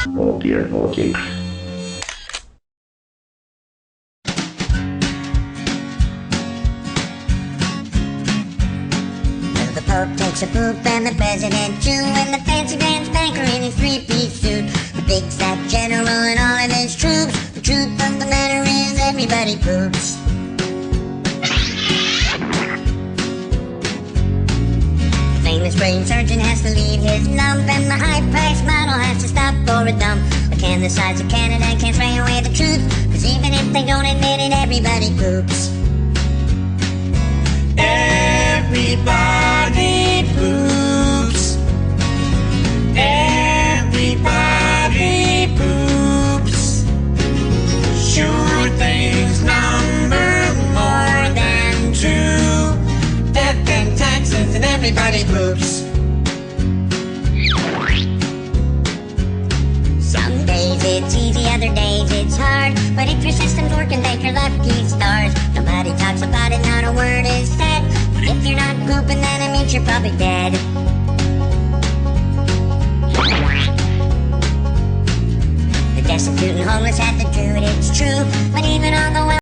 Oh dear, oh dear. Well, the Pope takes a poop and the President too, and the fancy pants banker in his three-piece suit, the big fat general and all of his troops. The truth of the matter is everybody poops. The famous brain surgeon has to leave his lump, and the high-priced model has to stop for a dump. But can the size of Canada can't spray away the truth, 'cause even if they don't admit it, everybody poops. Everybody poops. Everybody poops. Sure things number more than two. Death and taxes and everybody poops. Some days it's easy, other days it's hard, but if your system's working, thank your lucky stars. Nobody talks about it, not a word is said. But if you're not pooping, then it means you're probably dead. The destitute and homeless have to do it, it's true, but even on the